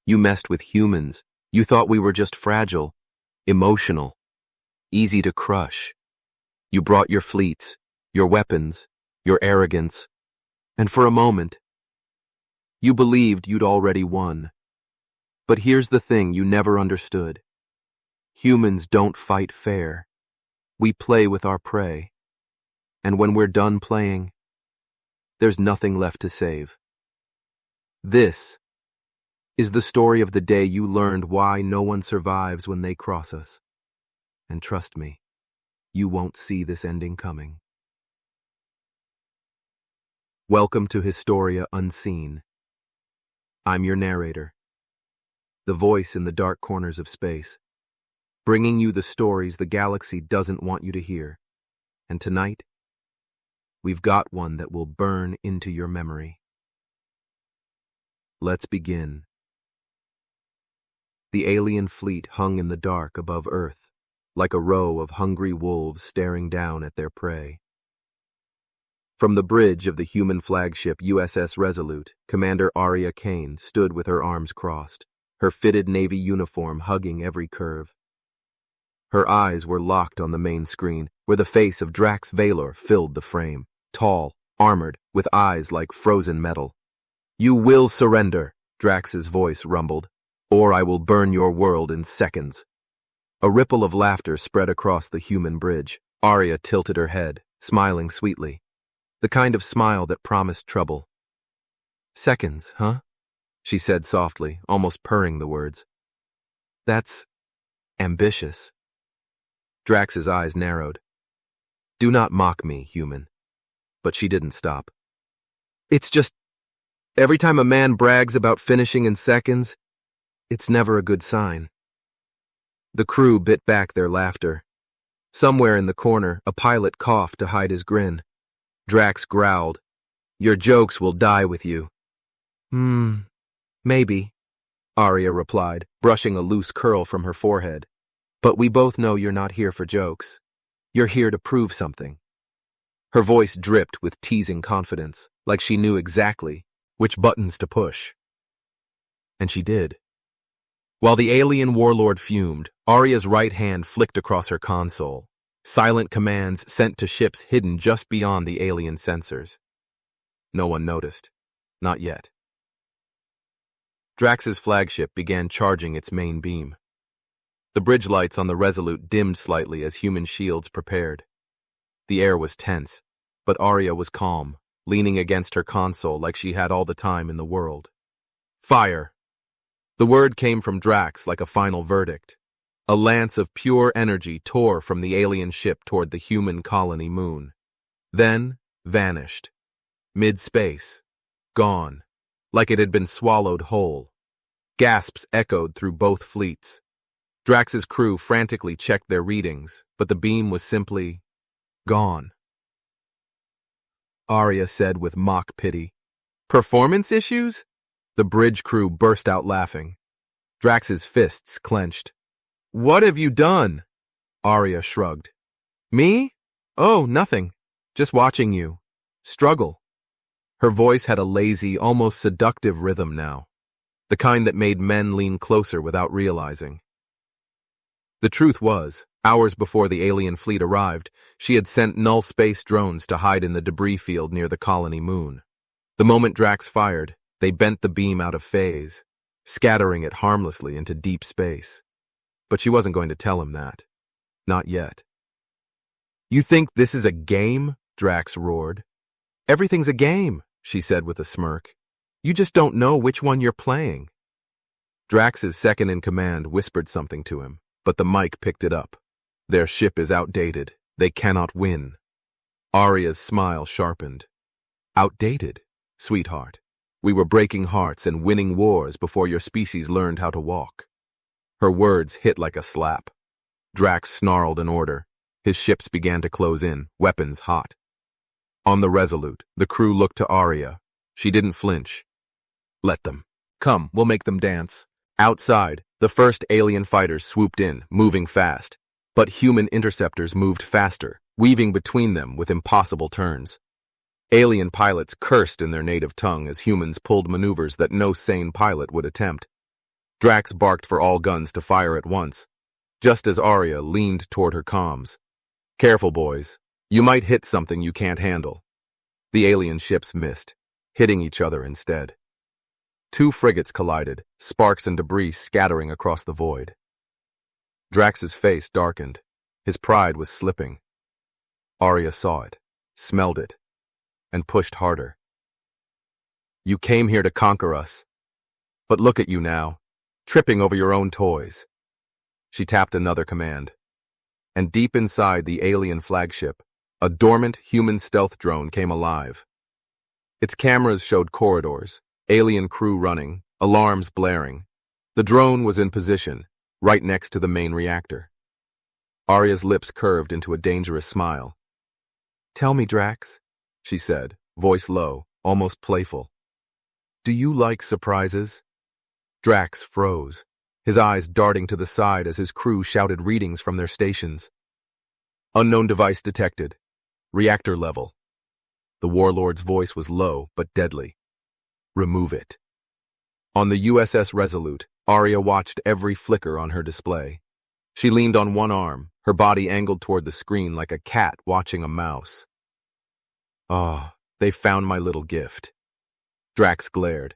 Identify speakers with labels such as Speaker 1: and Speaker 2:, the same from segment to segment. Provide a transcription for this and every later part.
Speaker 1: You messed with humans. You thought we were just fragile, emotional, easy to crush. You brought your fleets, your weapons, your arrogance, and for a moment, you believed you'd already won. But here's the thing you never understood. Humans don't fight fair. We play with our prey. And when we're done playing, there's nothing left to save. This is the story of the day you learned why no one survives when they cross us. And trust me, you won't see this ending coming. Welcome to Historia Unseen. I'm your narrator, the voice in the dark corners of space, bringing you the stories the galaxy doesn't want you to hear. And tonight, we've got one that will burn into your memory. Let's begin. The alien fleet hung in the dark above Earth, like a row of hungry wolves staring down at their prey. From the bridge of the human flagship USS Resolute, Commander Aria Kane stood with her arms crossed, her fitted Navy uniform hugging every curve. Her eyes were locked on the main screen, where the face of Drax Valor filled the frame, tall, armored, with eyes like frozen metal. "You will surrender," Drax's voice rumbled, "or I will burn your world in seconds." A ripple of laughter spread across the human bridge. Aria tilted her head, smiling sweetly. The kind of smile that promised trouble. "Seconds, huh?" she said softly, almost purring the words. "That's ambitious." Drax's eyes narrowed. "Do not mock me, human." But she didn't stop. "It's just, every time a man brags about finishing in seconds, it's never a good sign." The crew bit back their laughter. Somewhere in the corner, a pilot coughed to hide his grin. Drax growled, "Your jokes will die with you." Maybe," Aria replied, brushing a loose curl from her forehead. "But we both know you're not here for jokes. You're here to prove something." Her voice dripped with teasing confidence, like she knew exactly which buttons to push. And she did. While the alien warlord fumed, Aria's right hand flicked across her console. Silent commands sent to ships hidden just beyond the alien sensors. No one noticed. Not yet. Drax's flagship began charging its main beam. The bridge lights on the Resolute dimmed slightly as human shields prepared. The air was tense, but Aria was calm, leaning against her console like she had all the time in the world. "Fire!" The word came from Drax like a final verdict. A lance of pure energy tore from the alien ship toward the human colony moon. Then vanished. Mid-space. Gone. Like it had been swallowed whole. Gasps echoed through both fleets. Drax's crew frantically checked their readings, but the beam was simply gone. Aria said with mock pity. "Performance issues?" The bridge crew burst out laughing. Drax's fists clenched. "What have you done?" Aria shrugged. "Me? Oh, nothing. Just watching you struggle." Her voice had a lazy, almost seductive rhythm now, the kind that made men lean closer without realizing. The truth was, hours before the alien fleet arrived, she had sent null space drones to hide in the debris field near the colony moon. The moment Drax fired, they bent the beam out of phase, scattering it harmlessly into deep space. But she wasn't going to tell him that. Not yet. "You think this is a game?" Drax roared. "Everything's a game," she said with a smirk. "You just don't know which one you're playing." Drax's second-in-command whispered something to him, but the mic picked it up. "Their ship is outdated. They cannot win." Aria's smile sharpened. "Outdated, sweetheart. We were breaking hearts and winning wars before your species learned how to walk." Her words hit like a slap. Drax snarled an order. His ships began to close in, weapons hot. On the Resolute, the crew looked to Aria. She didn't flinch. "Let them. Come, we'll make them dance." Outside, the first alien fighters swooped in, moving fast. But human interceptors moved faster, weaving between them with impossible turns. Alien pilots cursed in their native tongue as humans pulled maneuvers that no sane pilot would attempt. Drax barked for all guns to fire at once, just as Arya leaned toward her comms. Careful, boys. You might hit something you can't handle. The alien ships missed, hitting each other instead. Two frigates collided, sparks and debris scattering across the void. Drax's face darkened. His pride was slipping. Arya saw it, smelled it, and pushed harder. You came here to conquer us. But look at you now, tripping over your own toys. She tapped another command. And deep inside the alien flagship, a dormant human stealth drone came alive. Its cameras showed corridors, alien crew running, alarms blaring. The drone was in position, right next to the main reactor. Arya's lips curved into a dangerous smile. "Tell me, Drax," she said, voice low, almost playful. "Do you like surprises?" Drax froze, his eyes darting to the side as his crew shouted readings from their stations. Unknown device detected. Reactor level. The warlord's voice was low but deadly. Remove it. On the USS Resolute, Arya watched every flicker on her display. She leaned on one arm, her body angled toward the screen like a cat watching a mouse. "Oh, they found my little gift." Drax glared.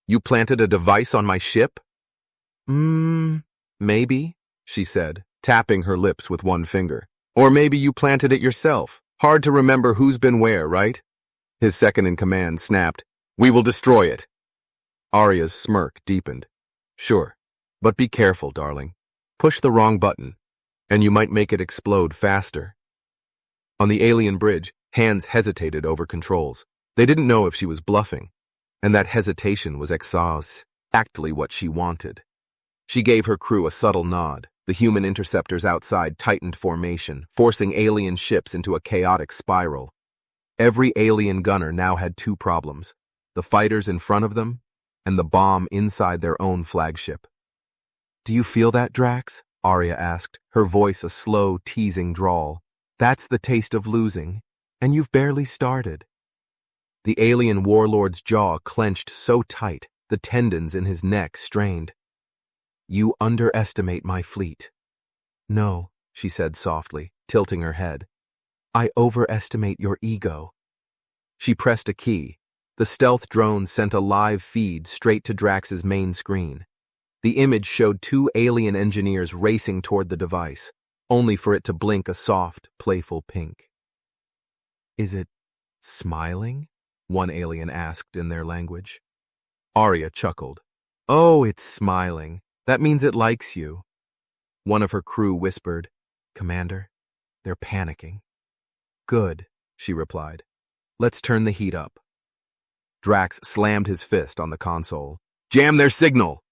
Speaker 1: "You planted a device on my ship?" Maybe," she said, tapping her lips with one finger. "Or maybe you planted it yourself. Hard to remember who's been where, right?" His second-in-command snapped, "We will destroy it." Arya's smirk deepened. "Sure, but be careful, darling. Push the wrong button, and you might make it explode faster." On the alien bridge, hands hesitated over controls. They didn't know if she was bluffing, and that hesitation was exactly what she wanted. She gave her crew a subtle nod. The human interceptors outside tightened formation, forcing alien ships into a chaotic spiral. Every alien gunner now had two problems: the fighters in front of them, and the bomb inside their own flagship. "Do you feel that, Drax?" Arya asked, her voice a slow, teasing drawl. "That's the taste of losing, and you've barely started." The alien warlord's jaw clenched so tight, the tendons in his neck strained. "You underestimate my fleet." "No," she said softly, tilting her head. "I overestimate your ego." She pressed a key. The stealth drone sent a live feed straight to Drax's main screen. The image showed two alien engineers racing toward the device, only for it to blink a soft, playful pink. "Is it smiling?" one alien asked in their language. Arya chuckled. "Oh, it's smiling. That means it likes you." One of her crew whispered, "Commander, they're panicking." "Good," she replied. "Let's turn the heat up." Drax slammed his fist on the console. "Jam their signal!"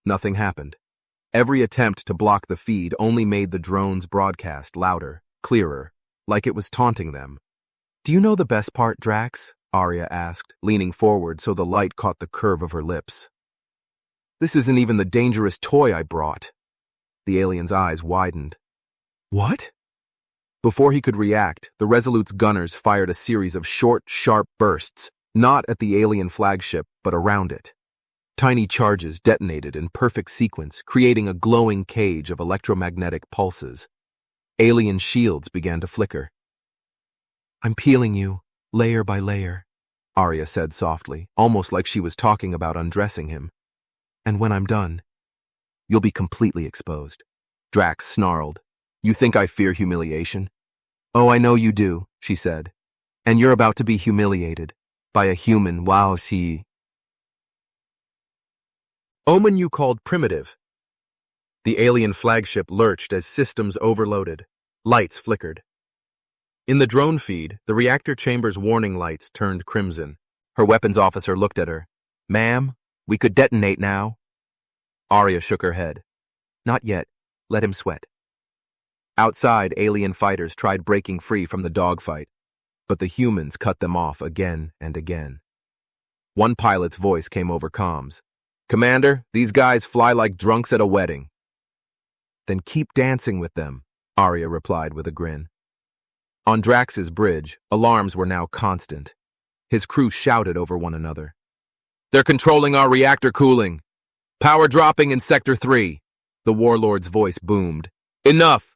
Speaker 1: Nothing happened. Every attempt to block the feed only made the drone's broadcast louder, clearer, like it was taunting them. "Do you know the best part, Drax?" Arya asked, leaning forward so the light caught the curve of her lips. "This isn't even the dangerous toy I brought." The alien's eyes widened. "What?" Before he could react, the Resolute's gunners fired a series of short, sharp bursts, not at the alien flagship, but around it. Tiny charges detonated in perfect sequence, creating a glowing cage of electromagnetic pulses. Alien shields began to flicker. "I'm peeling you, layer by layer," Arya said softly, almost like she was talking about undressing him. "And when I'm done, you'll be completely exposed." Drax snarled. "You think I fear humiliation?" "Oh, I know you do," she said. "And you're about to be humiliated by a human. Wow, see. Omen you called primitive." The alien flagship lurched as systems overloaded. Lights flickered. In the drone feed, the reactor chamber's warning lights turned crimson. Her weapons officer looked at her. "Ma'am, we could detonate now." Arya shook her head. "Not yet. Let him sweat." Outside, alien fighters tried breaking free from the dogfight, but the humans cut them off again and again. One pilot's voice came over comms. "Commander, these guys fly like drunks at a wedding." "Then keep dancing with them," Arya replied with a grin. On Drax's bridge, alarms were now constant. His crew shouted over one another. "They're controlling our reactor cooling." Power dropping in Sector 3. The warlord's voice boomed. Enough!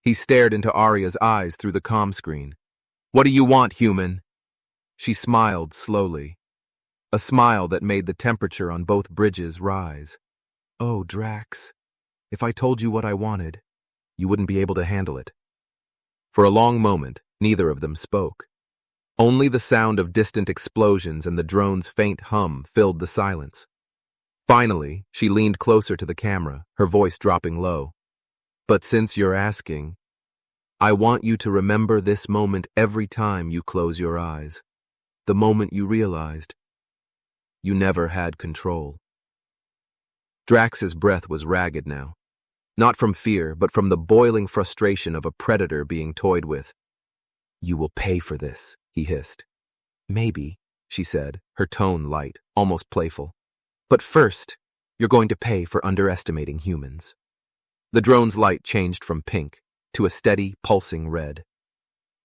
Speaker 1: He stared into Arya's eyes through the comm screen. What do you want, human? She smiled slowly. A smile that made the temperature on both bridges rise. Oh, Drax, if I told you what I wanted, you wouldn't be able to handle it. For a long moment, neither of them spoke. Only the sound of distant explosions and the drone's faint hum filled the silence. Finally, she leaned closer to the camera, her voice dropping low. But since you're asking, I want you to remember this moment every time you close your eyes. The moment you realized you never had control. Drax's breath was ragged now. Not from fear, but from the boiling frustration of a predator being toyed with. You will pay for this, he hissed. Maybe, she said, her tone light, almost playful. But first, you're going to pay for underestimating humans. The drone's light changed from pink to a steady, pulsing red.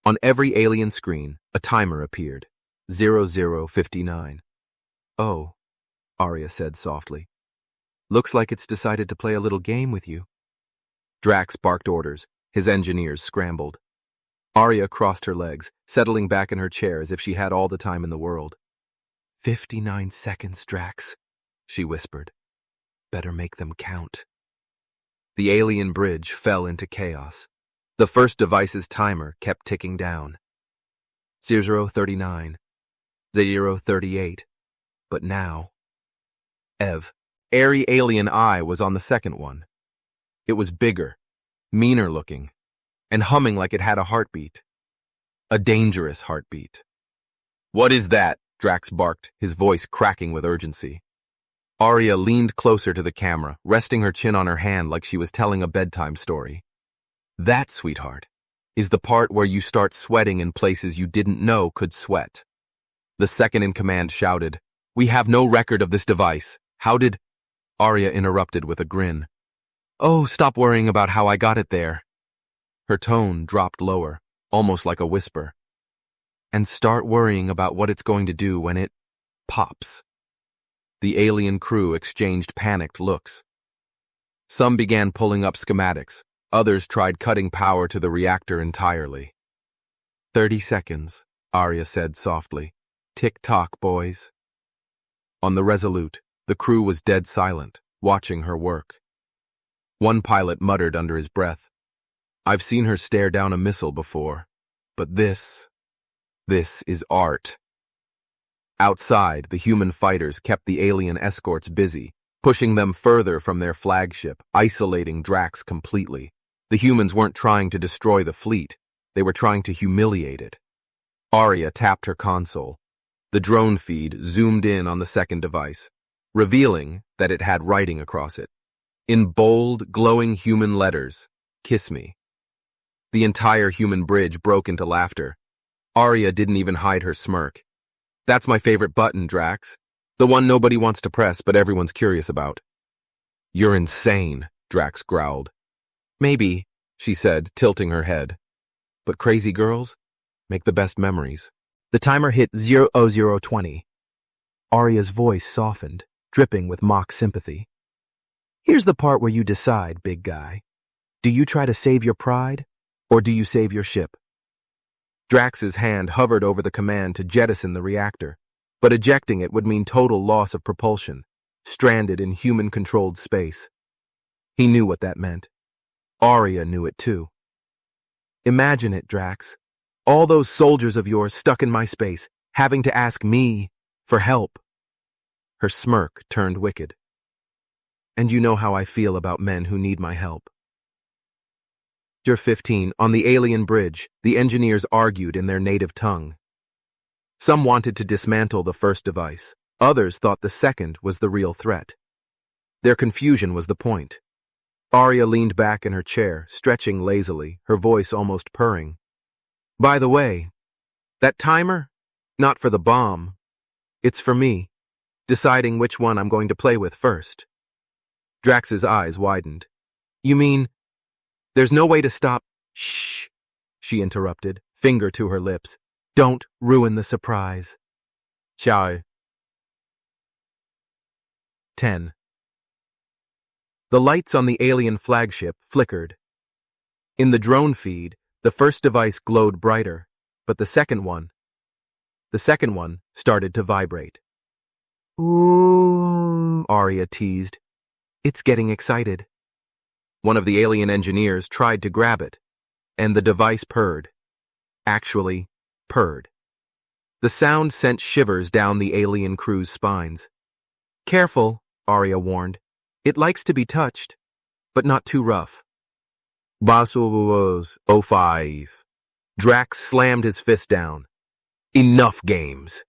Speaker 1: On every alien screen, a timer appeared. 0059. Oh, Arya said softly. Looks like it's decided to play a little game with you. Drax barked orders. His engineers scrambled. Arya crossed her legs, settling back in her chair as if she had all the time in the world. 59 seconds, Drax, she whispered. Better make them count. The alien bridge fell into chaos. The first device's timer kept ticking down. 039. 038. But now... airy alien eye was on the second one. It was bigger, meaner looking, and humming like it had a heartbeat. A dangerous heartbeat. What is that? Drax barked, his voice cracking with urgency. Arya leaned closer to the camera, resting her chin on her hand like she was telling a bedtime story. That, sweetheart, is the part where you start sweating in places you didn't know could sweat. The second in command shouted, We have no record of this device. How did... Arya interrupted with a grin. Oh, stop worrying about how I got it there. Her tone dropped lower, almost like a whisper. And start worrying about what it's going to do when it pops. The alien crew exchanged panicked looks. Some began pulling up schematics. Others tried cutting power to the reactor entirely. 30 seconds, Arya said softly. Tick-tock, boys. On the Resolute, the crew was dead silent, watching her work. One pilot muttered under his breath, I've seen her stare down a missile before, but this is art. Outside, the human fighters kept the alien escorts busy, pushing them further from their flagship, isolating Drax completely. The humans weren't trying to destroy the fleet, they were trying to humiliate it. Arya tapped her console. The drone feed zoomed in on the second device, revealing that it had writing across it. In bold, glowing human letters, Kiss me. The entire human bridge broke into laughter. Arya didn't even hide her smirk. That's my favorite button, Drax. The one nobody wants to press, but everyone's curious about. You're insane, Drax growled. Maybe, she said, tilting her head. But crazy girls make the best memories. The timer hit 0020. Arya's voice softened, dripping with mock sympathy. Here's the part where you decide, big guy. Do you try to save your pride, or do you save your ship? Drax's hand hovered over the command to jettison the reactor, but ejecting it would mean total loss of propulsion, stranded in human-controlled space. He knew what that meant. Arya knew it too. Imagine it, Drax. All those soldiers of yours stuck in my space, having to ask me for help. Her smirk turned wicked. And you know how I feel about men who need my help. Sector 15, on the alien bridge, the engineers argued in their native tongue. Some wanted to dismantle the first device. Others thought the second was the real threat. Their confusion was the point. Arya leaned back in her chair, stretching lazily, her voice almost purring. By the way, that timer? Not for the bomb. It's for me, deciding which one I'm going to play with first. Drax's eyes widened. You mean, there's no way to stop? Shh, she interrupted, finger to her lips. Don't ruin the surprise. Ciao. 10. The lights on the alien flagship flickered. In the drone feed, the first device glowed brighter, but the second one started to vibrate. Ooh, Arya teased. It's getting excited. One of the alien engineers tried to grab it, and the device purred. Actually, purred. The sound sent shivers down the alien crew's spines. Careful, Arya warned. It likes to be touched, but not too rough. Basos 05. Drax slammed his fist down. Enough games.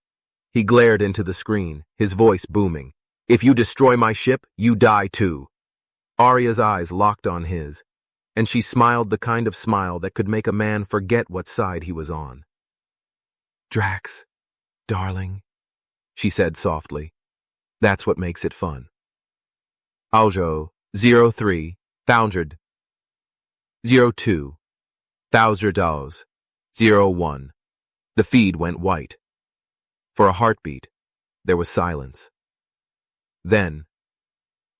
Speaker 1: He glared into the screen, his voice booming. If you destroy my ship, you die too. Arya's eyes locked on his, and she smiled the kind of smile that could make a man forget what side he was on. Drax, darling, she said softly. That's what makes it fun. Aljo 03, 1000, 02, $1,000, 01. The feed went white. For a heartbeat, there was silence. Then,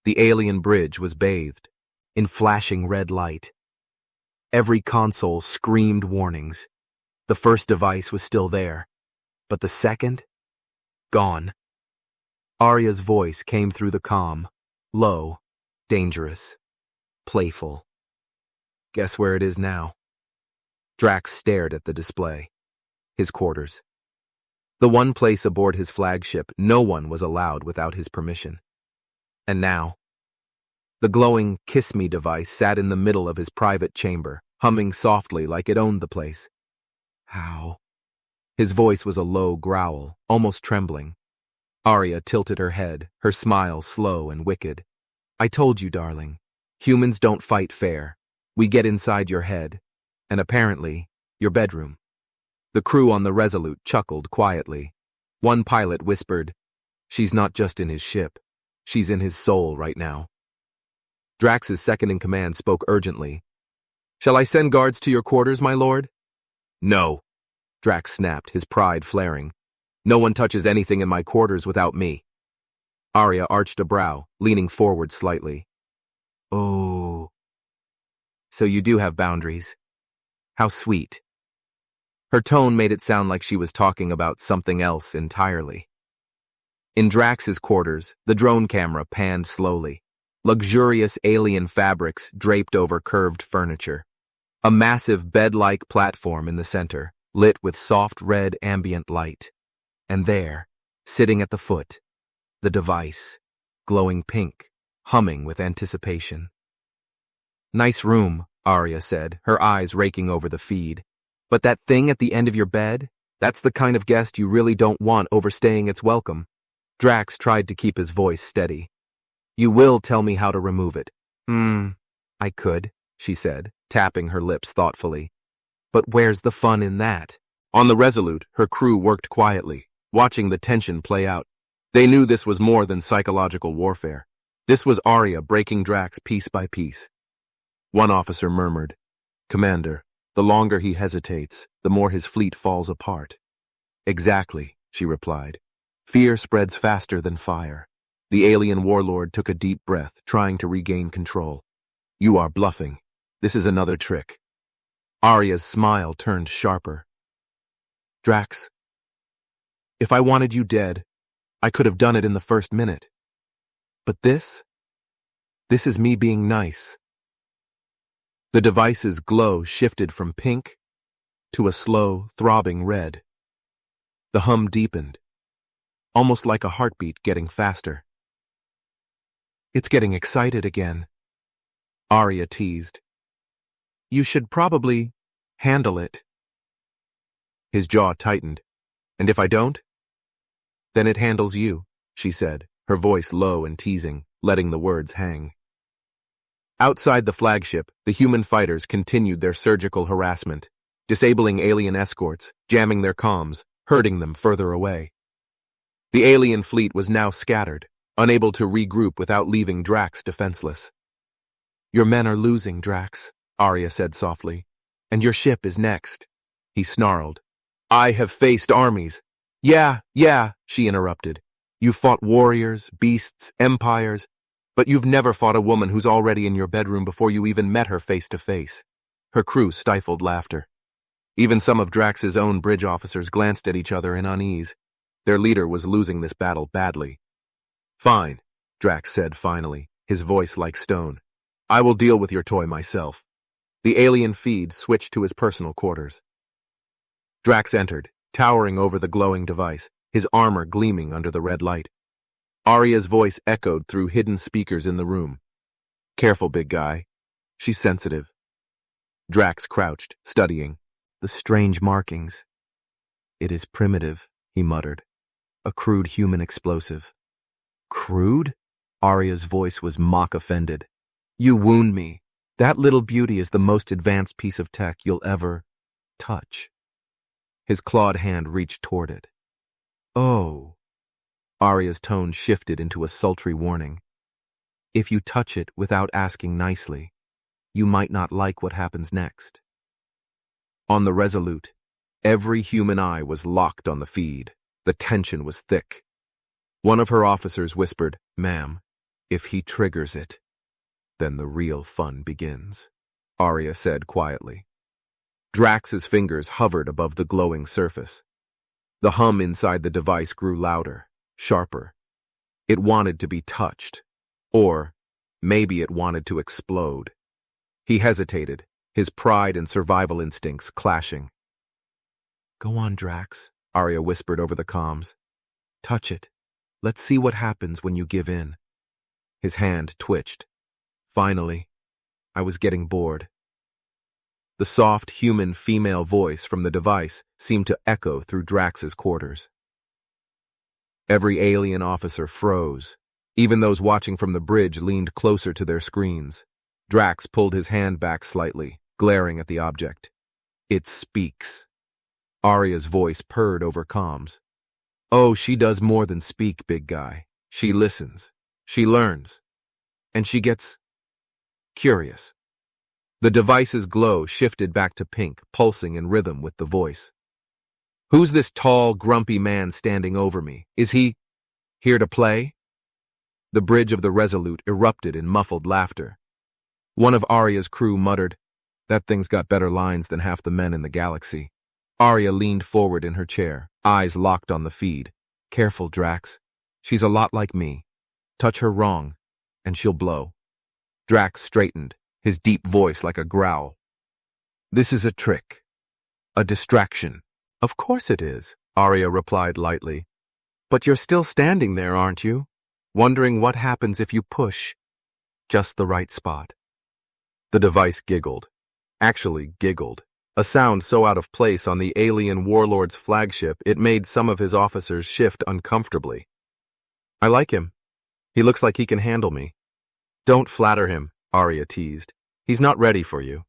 Speaker 1: the alien bridge was bathed in flashing red light. Every console screamed warnings. The first device was still there, but the second? Gone. Arya's voice came through the comm, low, dangerous, playful. Guess where it is now? Drax stared at the display. His quarters. The one place aboard his flagship no one was allowed without his permission. And now, the glowing Kiss Me device sat in the middle of his private chamber, humming softly like it owned the place. How? His voice was a low growl, almost trembling. Arya tilted her head, her smile slow and wicked. I told you, darling. Humans don't fight fair. We get inside your head, and apparently, your bedroom. The crew on the Resolute chuckled quietly. One pilot whispered, She's not just in his ship. She's in his soul right now. Drax's second-in-command spoke urgently. Shall I send guards to your quarters, my lord? No, Drax snapped, his pride flaring. No one touches anything in my quarters without me. Arya arched a brow, leaning forward slightly. Oh. So you do have boundaries. How sweet. Her tone made it sound like she was talking about something else entirely. In Drax's quarters, the drone camera panned slowly. Luxurious alien fabrics draped over curved furniture. A massive bed-like platform in the center, lit with soft red ambient light. And there, sitting at the foot, the device, glowing pink, humming with anticipation. Nice room, Arya said, her eyes raking over the feed. But that thing at the end of your bed? That's the kind of guest you really don't want overstaying its welcome. Drax tried to keep his voice steady. You will tell me how to remove it. I could, she said, tapping her lips thoughtfully. But where's the fun in that? On the Resolute, her crew worked quietly, watching the tension play out. They knew this was more than psychological warfare. This was Arya breaking Drax piece by piece. One officer murmured, Commander, the longer he hesitates, the more his fleet falls apart. Exactly, she replied. Fear spreads faster than fire. The alien warlord took a deep breath, trying to regain control. You are bluffing. This is another trick. Arya's smile turned sharper. Drax, if I wanted you dead, I could have done it in the first minute. But this is me being nice. The device's glow shifted from pink to a slow, throbbing red. The hum deepened, almost like a heartbeat getting faster. It's getting excited again, Arya teased. You should probably handle it. His jaw tightened. And if I don't? Then it handles you, she said, her voice low and teasing, letting the words hang. Outside the flagship, the human fighters continued their surgical harassment, disabling alien escorts, jamming their comms, herding them further away. The alien fleet was now scattered, unable to regroup without leaving Drax defenseless. Your men are losing, Drax, Arya said softly. And your ship is next. He snarled. I have faced armies. Yeah, she interrupted. You fought warriors, beasts, empires. But you've never fought a woman who's already in your bedroom before you even met her face to face. Her crew stifled laughter. Even some of Drax's own bridge officers glanced at each other in unease. Their leader was losing this battle badly. Fine, Drax said finally, his voice like stone. I will deal with your toy myself. The alien feed switched to his personal quarters. Drax entered, towering over the glowing device, his armor gleaming under the red light. Arya's voice echoed through hidden speakers in the room. Careful, big guy. She's sensitive. Drax crouched, studying. The strange markings. It is primitive, he muttered. A crude human explosive. Crude? Arya's voice was mock-offended. You wound me. That little beauty is the most advanced piece of tech you'll ever touch. His clawed hand reached toward it. Oh. Arya's tone shifted into a sultry warning. If you touch it without asking nicely, you might not like what happens next. On the Resolute, every human eye was locked on the feed. The tension was thick. One of her officers whispered, "Ma'am, if he triggers it, then the real fun begins," Arya said quietly. Drax's fingers hovered above the glowing surface. The hum inside the device grew louder, sharper. It wanted to be touched. Or maybe it wanted to explode. He hesitated, his pride and survival instincts clashing. Go on, Drax, Arya whispered over the comms. Touch it. Let's see what happens when you give in. His hand twitched. Finally, I was getting bored. The soft, human female voice from the device seemed to echo through Drax's quarters. Every alien officer froze. Even those watching from the bridge leaned closer to their screens. Drax pulled his hand back slightly, glaring at the object. It speaks. Arya's voice purred over comms. Oh, she does more than speak, big guy. She listens. She learns. And she gets curious. The device's glow shifted back to pink, pulsing in rhythm with the voice. Who's this tall, grumpy man standing over me? Is he here to play? The bridge of the Resolute erupted in muffled laughter. One of Arya's crew muttered, That thing's got better lines than half the men in the galaxy. Arya leaned forward in her chair, eyes locked on the feed. Careful, Drax. She's a lot like me. Touch her wrong, and she'll blow. Drax straightened, his deep voice like a growl. This is a trick. A distraction. Of course it is, Arya replied lightly. But you're still standing there, aren't you? Wondering what happens if you push just the right spot. The device giggled. Actually giggled. A sound so out of place on the alien warlord's flagship it made some of his officers shift uncomfortably. I like him. He looks like he can handle me. Don't flatter him, Arya teased. He's not ready for you.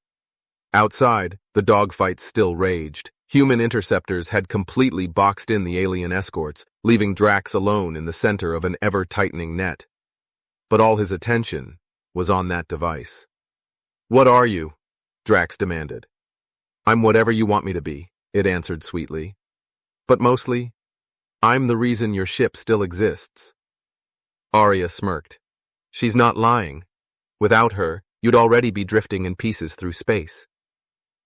Speaker 1: Outside, the dogfight still raged. Human interceptors had completely boxed in the alien escorts, leaving Drax alone in the center of an ever-tightening net. But all his attention was on that device. What are you? Drax demanded. I'm whatever you want me to be, it answered sweetly. But mostly, I'm the reason your ship still exists. Arya smirked. She's not lying. Without her, you'd already be drifting in pieces through space.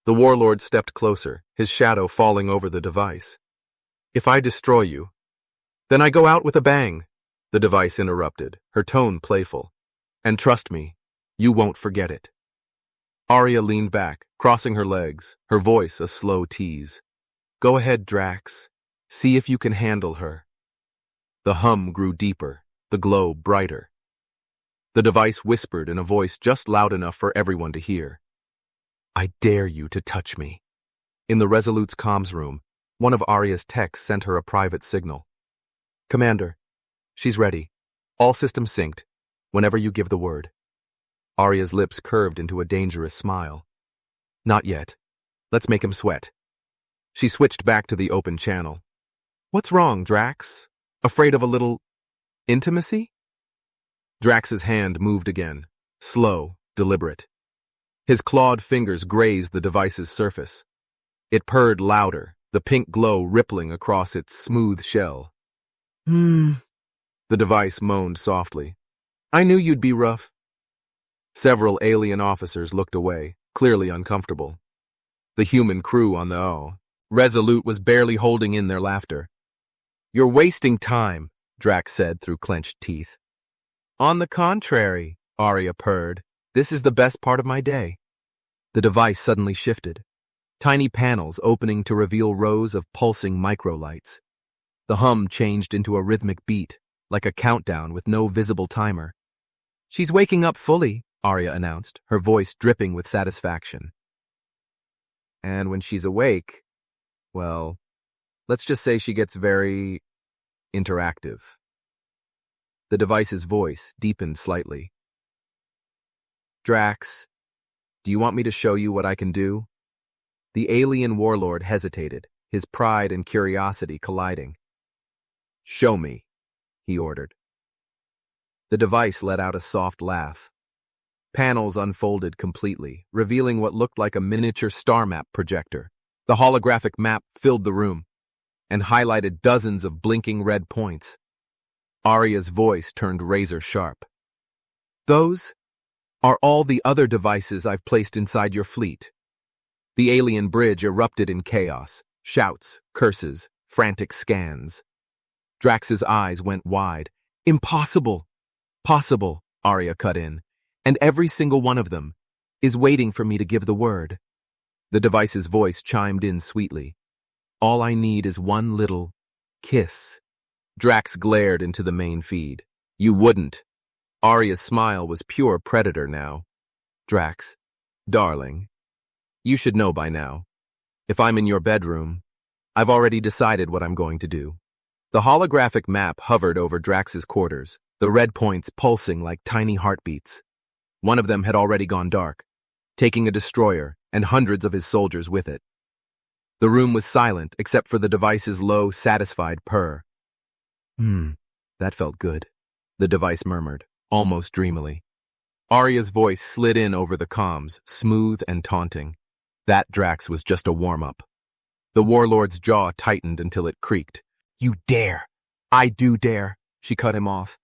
Speaker 1: The warlord stepped closer, his shadow falling over the device. If I destroy you, then I go out with a bang, the device interrupted, her tone playful. And trust me, you won't forget it. Arya leaned back, crossing her legs, her voice a slow tease. Go ahead, Drax. See if you can handle her. The hum grew deeper, the glow brighter. The device whispered in a voice just loud enough for everyone to hear. I dare you to touch me. In the Resolute's comms room, one of Arya's techs sent her a private signal. Commander, she's ready. All systems synced, whenever you give the word. Arya's lips curved into a dangerous smile. Not yet. Let's make him sweat. She switched back to the open channel. What's wrong, Drax? Afraid of a little intimacy? Drax's hand moved again, slow, deliberate. His clawed fingers grazed the device's surface. It purred louder, the pink glow rippling across its smooth shell. The device moaned softly. I knew you'd be rough. Several alien officers looked away, clearly uncomfortable. The human crew on the Resolute was barely holding in their laughter. You're wasting time, Drax said through clenched teeth. On the contrary, Arya purred. This is the best part of my day. The device suddenly shifted. Tiny panels opening to reveal rows of pulsing microlights. The hum changed into a rhythmic beat, like a countdown with no visible timer. She's waking up fully, Arya announced, her voice dripping with satisfaction. And when she's awake, well, let's just say she gets very interactive. The device's voice deepened slightly. Drax, do you want me to show you what I can do? The alien warlord hesitated, his pride and curiosity colliding. Show me, he ordered. The device let out a soft laugh. Panels unfolded completely, revealing what looked like a miniature star map projector. The holographic map filled the room and highlighted dozens of blinking red points. Arya's voice turned razor sharp. Those are all the other devices I've placed inside your fleet. The alien bridge erupted in chaos, shouts, curses, frantic scans. Drax's eyes went wide. Impossible! Possible, Arya cut in, and every single one of them is waiting for me to give the word. The device's voice chimed in sweetly. All I need is one little kiss. Drax glared into the main feed. You wouldn't. Arya's smile was pure predator now. Drax, darling, you should know by now. If I'm in your bedroom, I've already decided what I'm going to do. The holographic map hovered over Drax's quarters, the red points pulsing like tiny heartbeats. One of them had already gone dark, taking a destroyer and hundreds of his soldiers with it. The room was silent except for the device's low, satisfied purr. That felt good, the device murmured, almost dreamily. Arya's voice slid in over the comms, smooth and taunting. That Drax was just a warm-up. The warlord's jaw tightened until it creaked. You dare! I do dare, she cut him off.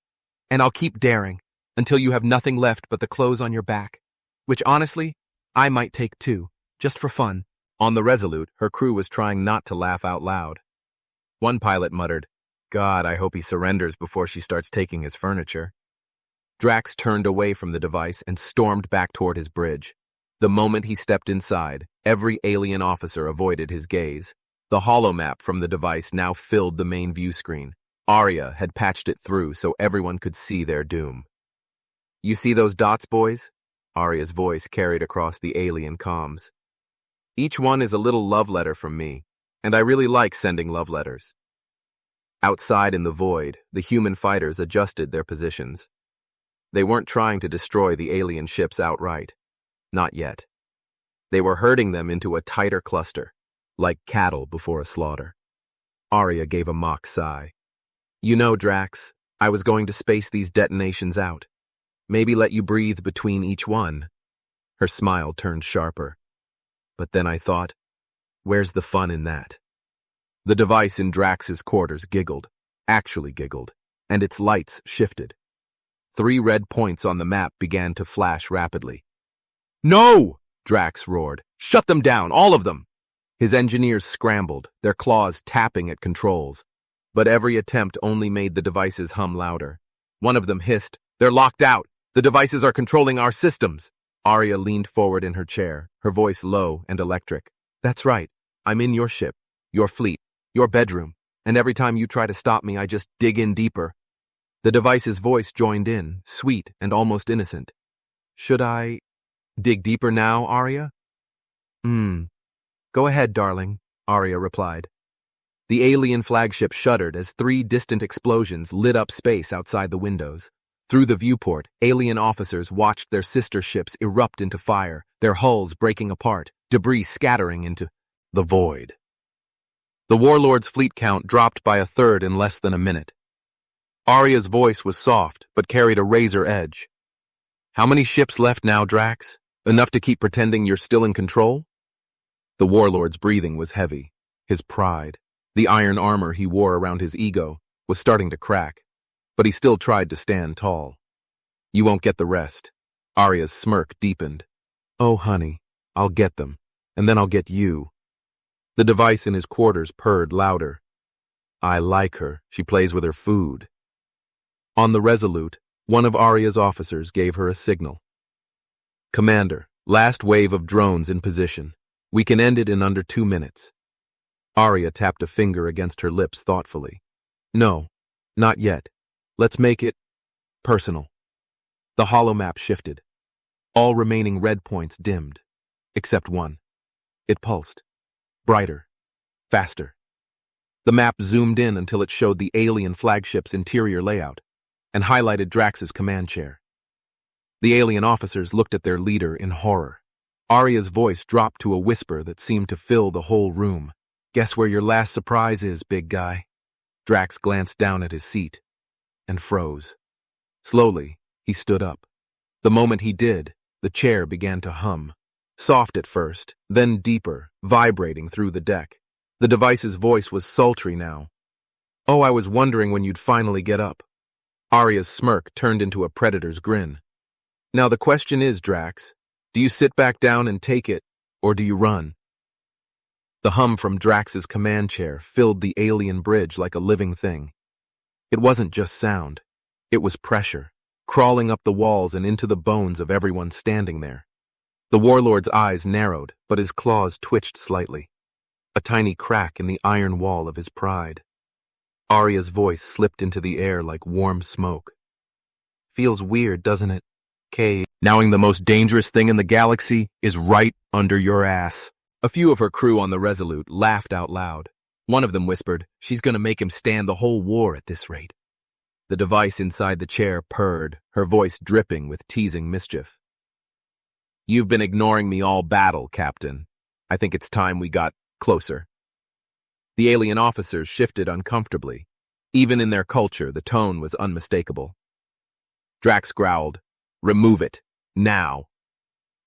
Speaker 1: And I'll keep daring, until you have nothing left but the clothes on your back. Which honestly, I might take too, just for fun. On the Resolute, her crew was trying not to laugh out loud. One pilot muttered, God, I hope he surrenders before she starts taking his furniture. Drax turned away from the device and stormed back toward his bridge. The moment he stepped inside, every alien officer avoided his gaze. The holomap from the device now filled the main view screen. Arya had patched it through so everyone could see their doom. You see those dots, boys? Arya's voice carried across the alien comms. Each one is a little love letter from me, and I really like sending love letters. Outside in the void, the human fighters adjusted their positions. They weren't trying to destroy the alien ships outright. Not yet. They were herding them into a tighter cluster, like cattle before a slaughter. Arya gave a mock sigh. You know, Drax, I was going to space these detonations out. Maybe let you breathe between each one. Her smile turned sharper. But then I thought, where's the fun in that? The device in Drax's quarters giggled, actually giggled, and its lights shifted. 3 red points on the map began to flash rapidly. No! Drax roared. Shut them down, all of them! His engineers scrambled, their claws tapping at controls. But every attempt only made the devices hum louder. One of them hissed, They're locked out! The devices are controlling our systems! Arya leaned forward in her chair, her voice low and electric. That's right. I'm in your ship, your fleet, your bedroom, and every time you try to stop me, I just dig in deeper. The device's voice joined in, sweet and almost innocent. Should I dig deeper now, Arya? Go ahead, darling, Arya replied. The alien flagship shuddered as 3 distant explosions lit up space outside the windows. Through the viewport, alien officers watched their sister ships erupt into fire, their hulls breaking apart, debris scattering into the void. The warlord's fleet count dropped by 1/3 in less than a minute. Arya's voice was soft, but carried a razor edge. How many ships left now, Drax? Enough to keep pretending you're still in control? The warlord's breathing was heavy. His pride, the iron armor he wore around his ego, was starting to crack, but he still tried to stand tall. You won't get the rest. Arya's smirk deepened. Oh, honey, I'll get them, and then I'll get you. The device in his quarters purred louder. I like her. She plays with her food. On the Resolute, one of Arya's officers gave her a signal. Commander, last wave of drones in position. We can end it in under 2 minutes. Arya tapped a finger against her lips thoughtfully. No, not yet. Let's make it personal. The holomap shifted. All remaining red points dimmed, except one. It pulsed. Brighter. Faster. The map zoomed in until it showed the alien flagship's interior layout and highlighted Drax's command chair. The alien officers looked at their leader in horror. Arya's voice dropped to a whisper that seemed to fill the whole room. Guess where your last surprise is, big guy? Drax glanced down at his seat and froze. Slowly, he stood up. The moment he did, the chair began to hum. Soft at first, then deeper, vibrating through the deck. The device's voice was sultry now. Oh, I was wondering when you'd finally get up. Arya's smirk turned into a predator's grin. Now the question is, Drax, do you sit back down and take it, or do you run? The hum from Drax's command chair filled the alien bridge like a living thing. It wasn't just sound. It was pressure, crawling up the walls and into the bones of everyone standing there. The warlord's eyes narrowed, but his claws twitched slightly. A tiny crack in the iron wall of his pride. Arya's voice slipped into the air like warm smoke. Feels weird, doesn't it? Kay, knowing the most dangerous thing in the galaxy is right under your ass. A few of her crew on the Resolute laughed out loud. One of them whispered, she's gonna make him stand the whole war at this rate. The device inside the chair purred, her voice dripping with teasing mischief. You've been ignoring me all battle, Captain. I think it's time we got closer. The alien officers shifted uncomfortably. Even in their culture, the tone was unmistakable. Drax growled, remove it, now.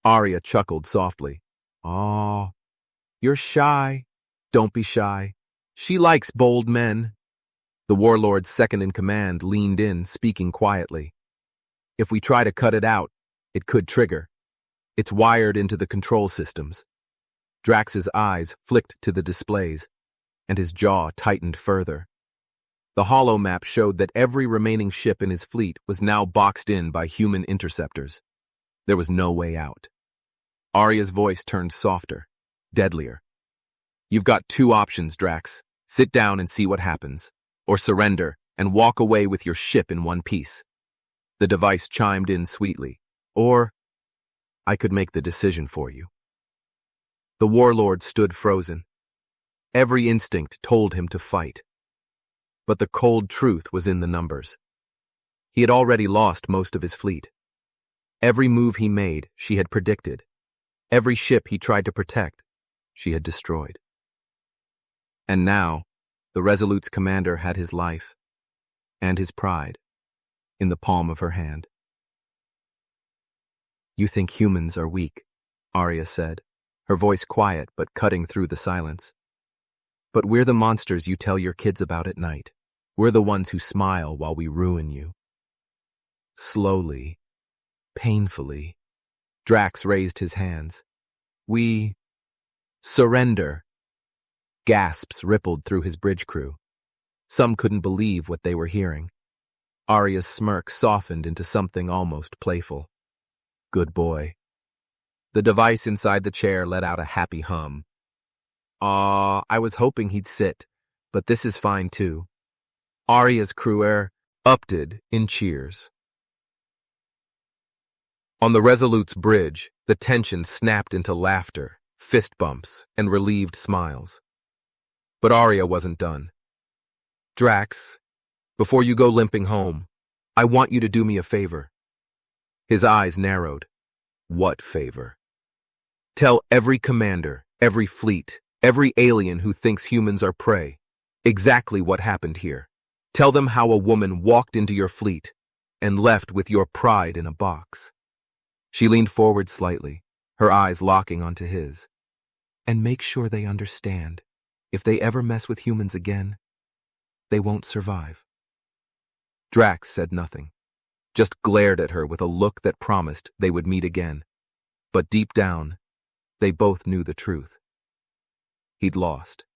Speaker 1: Arya chuckled softly. Aw, you're shy. Don't be shy. She likes bold men. The warlord's second-in-command leaned in, speaking quietly. If we try to cut it out, it could trigger. It's wired into the control systems. Drax's eyes flicked to the displays, and his jaw tightened further. The holomap showed that every remaining ship in his fleet was now boxed in by human interceptors. There was no way out. Arya's voice turned softer, deadlier. You've got 2 options, Drax. Sit down and see what happens, or surrender and walk away with your ship in one piece. The device chimed in sweetly. Or, I could make the decision for you. The warlord stood frozen. Every instinct told him to fight. But the cold truth was in the numbers. He had already lost most of his fleet. Every move he made, she had predicted. Every ship he tried to protect, she had destroyed. And now, the Resolute's commander had his life, and his pride, in the palm of her hand. You think humans are weak, Arya said, her voice quiet but cutting through the silence. But we're the monsters you tell your kids about at night. We're the ones who smile while we ruin you. Slowly, painfully, Drax raised his hands. We surrender. Gasps rippled through his bridge crew. Some couldn't believe what they were hearing. Arya's smirk softened into something almost playful. Good boy. The device inside the chair let out a happy hum. Aw, I was hoping he'd sit, but this is fine too. Arya's crew upped in cheers. On the Resolute's bridge, the tension snapped into laughter, fist bumps, and relieved smiles. But Arya wasn't done. Drax, before you go limping home, I want you to do me a favor. His eyes narrowed. What favor? Tell every commander, every fleet, every alien who thinks humans are prey, exactly what happened here. Tell them how a woman walked into your fleet and left with your pride in a box. She leaned forward slightly, her eyes locking onto his. And make sure they understand, if they ever mess with humans again, they won't survive. Drax said nothing, just glared at her with a look that promised they would meet again. But deep down, they both knew the truth. He'd lost.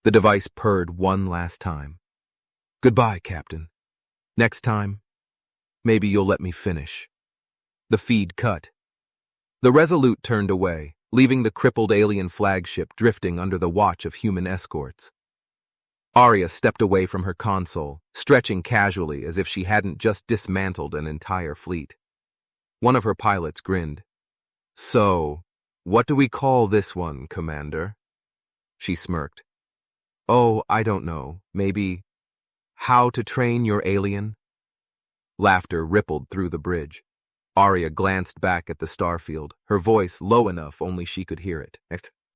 Speaker 1: The device purred one last time. "Goodbye, Captain. Next time, maybe you'll let me finish." The feed cut. The Resolute turned away, leaving the crippled alien flagship drifting under the watch of human escorts. Arya stepped away from her console, stretching casually as if she hadn't just dismantled an entire fleet. One of her pilots grinned. "So, what do we call this one, Commander?" She smirked. "Oh, I don't know. Maybe, How to Train Your Alien?" Laughter rippled through the bridge. Arya glanced back at the starfield, her voice low enough only she could hear it.